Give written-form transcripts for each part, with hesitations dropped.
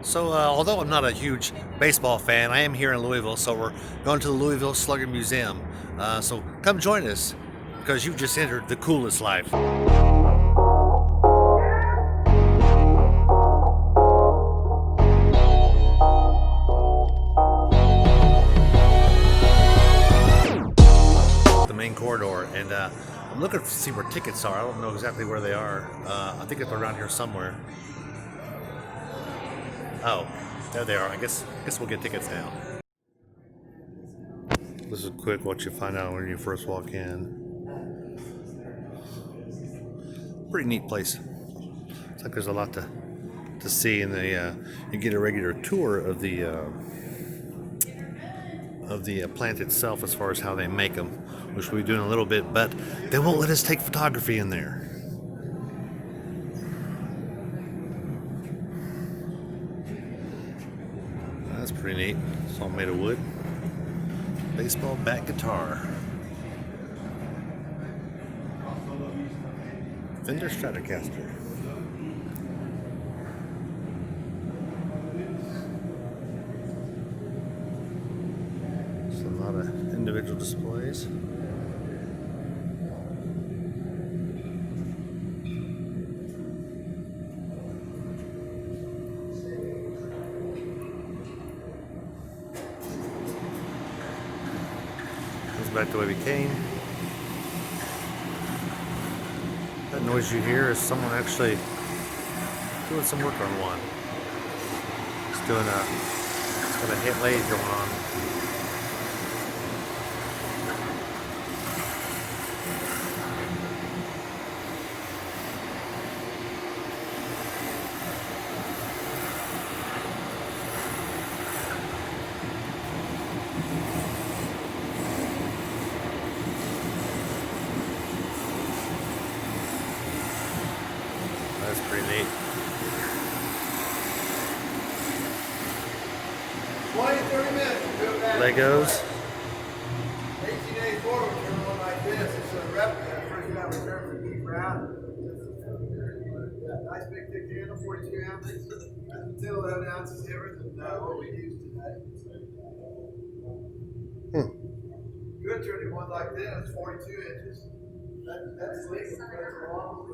So, although I'm not a huge baseball fan, I am here in Louisville, so we're going to the Louisville Slugger Museum. So, come join us because you've just entered the coolest life. The main corridor, and I'm looking to see where tickets are. I don't know exactly where they are. I think it's around here somewhere. Oh, there they are. I guess we'll get tickets now. This is quick what you find out when you first walk in. Pretty neat place. It's like there's a lot to see, and you get a regular tour of the plant itself as far as how they make them, which we'll be doing a little bit, but they won't let us take photography in there. That's pretty neat. It's all made of wood. Baseball bat guitar. Fender Stratocaster. There's a lot of individual displays. Goes back the way we came. That noise you hear is someone actually doing some work on one. It's got a hit lathe going on. That's pretty neat. 20-30 minutes. We'll go back. Legos. 1884, we turn one like this. It's a replica. First time we turned for deep round. Yeah, nice big thick handle, 42 ounces. 10, 11 ounces different than what we use today. Good turning one like this, 42 inches. That's legal. That's long.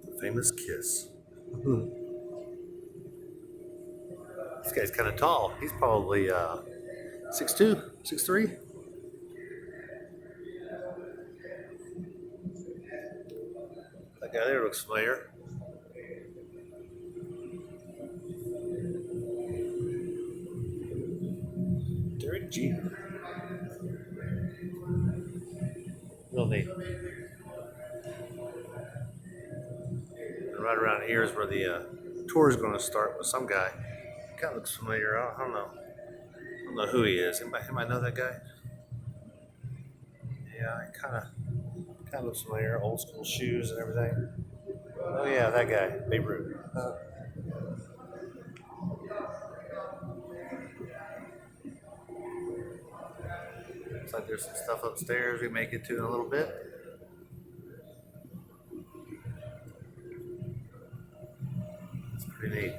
The famous kiss. This guy's kind of tall. He's probably 6'2", 6'3". That guy there looks familiar. Derek Jeter. Real neat. And right around here is where the tour is going to start with some guy. Kind of looks familiar. I don't know. I don't know who he is. Anybody know that guy? Yeah, he kind of looks familiar. Old school shoes and everything. Oh yeah, that guy, Babe Ruth. Looks like there's some stuff upstairs we may get to in a little bit. It's pretty neat.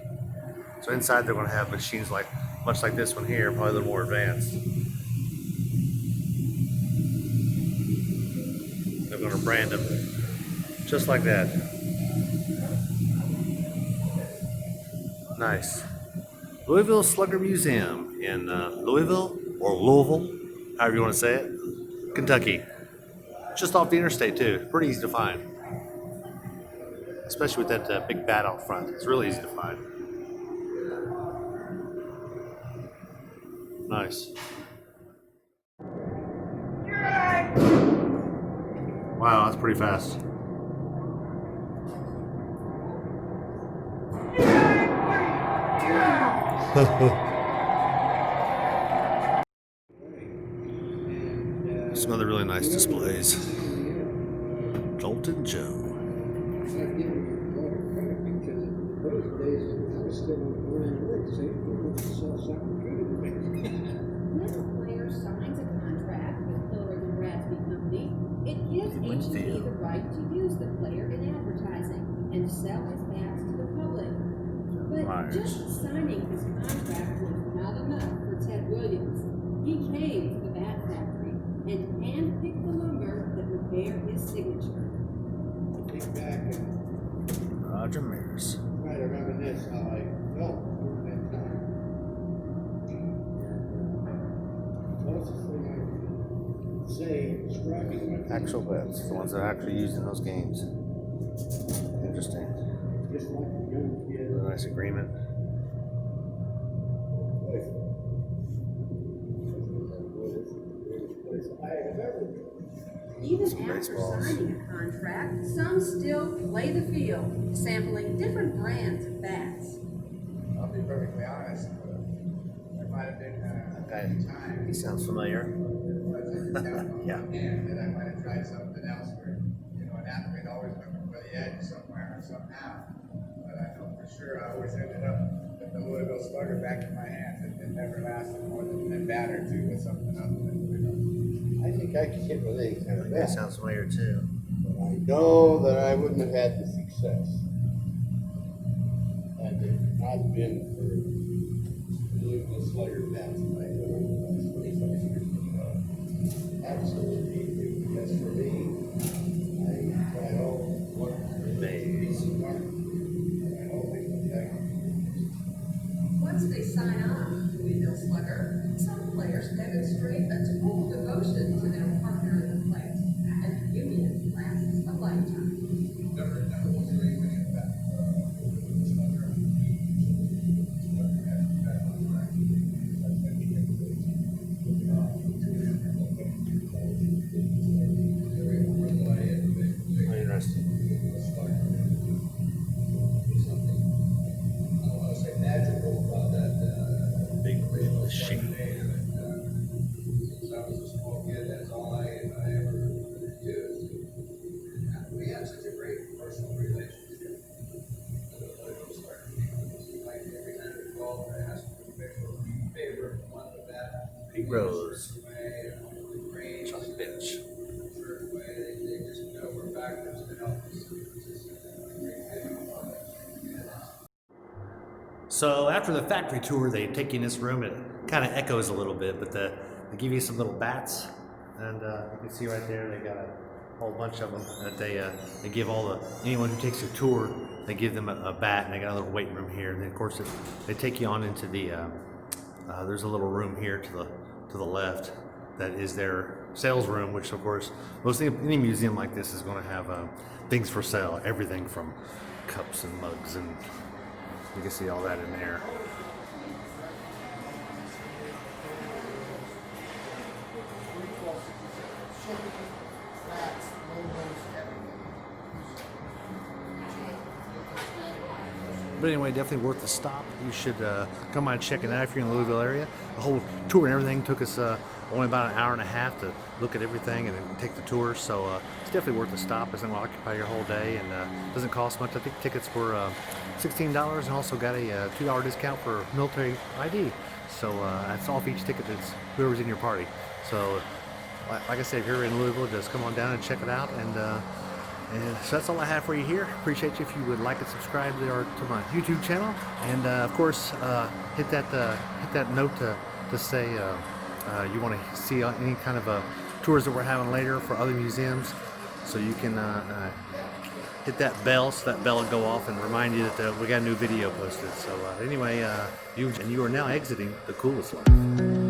So inside they're going to have machines much like this one here, probably a little more advanced. They're going to brand them just like that. Nice. Louisville Slugger Museum in Louisville, or Louisville, however you want to say it, Kentucky. Just off the interstate too. Pretty easy to find. Especially with that big bat out front. It's really easy to find. Nice. Wow, that's pretty fast. Some other really nice displays. Jolton Joe. still wearing wigs, see? It's self-secretary. When a player signs a contract with Hillary and Raspy Company, it gives H&E the right to use the player in advertising and sell his bats to the public. But just signing his contract was not enough for Ted Williams. He came to the bat factory and handpicked the lumber that would bear his signature. Think back and Roger Maris. try to reminisce how I felt during that time. Closest thing I can say, describing my Actual bets, the ones that are actually used in those games. Interesting. just like a young kid. A nice agreement. I have ever Even Some after baseballs. signing a contract, some still play the field, sampling different brands of bats. I'll be perfectly honest. There might have been Okay. a time He sounds familiar. Yeah. and that I might have tried something else where, an athlete always looking for the edge somewhere or somehow. But I know for sure I always ended up with the Louisville Slugger back in my hands. It never lasted more than a bat or two with something other than, I think I could hit with any kind of That bat. sounds familiar too. But I know that I wouldn't have had the success had it not been for the Louisville Slugger bats that I put over the last 25 years. Absolutely, because for me, I tried all one piece of art. I always Once they sign on to Louisville Slugger, some players demonstrate a total devotion to their partner in the play, and the union lasts a lifetime. never was there anything in that. Interesting. Magical about that Big wheel of sheep. since I was a small kid, that's all I ever used. We had such a great personal relationship. Like every time we called, I asked for a favor from one of the bad. Pete Rose. Range, Chuck Bench. certain way, they just were factors to help us. It's just a great feeling about it. So after the factory tour, they take you in this room. It kind of echoes a little bit, but they give you some little bats, and you can see right there they got a whole bunch of them that they give anyone who takes a tour. They give them a bat, and they got a little waiting room here. And then of course they take you on into the there's a little room here to the left that is their sales room, which of course any museum like this is going to have things for sale, everything from cups and mugs, and you can see all that in there. But anyway, definitely worth the stop. You should come by and check it out if you're in the Louisville area. The whole tour and everything took us only about an hour and a half to look at everything and then take the tour. So it's definitely worth the stop. It's going to occupy your whole day and doesn't cost much. I think tickets were $16 and also got a $2 discount for military ID. So that's off each ticket. That's whoever's in your party. So like I said, if you're in Louisville, just come on down and check it out. And so that's all I have for you here. Appreciate you if you would like and subscribe to my YouTube channel, and of course hit that note to say you want to see any kind of tours that we're having later for other museums, so you can hit that bell so that bell will go off and remind you that we got a new video posted. So anyway, you are now exiting the coolest life.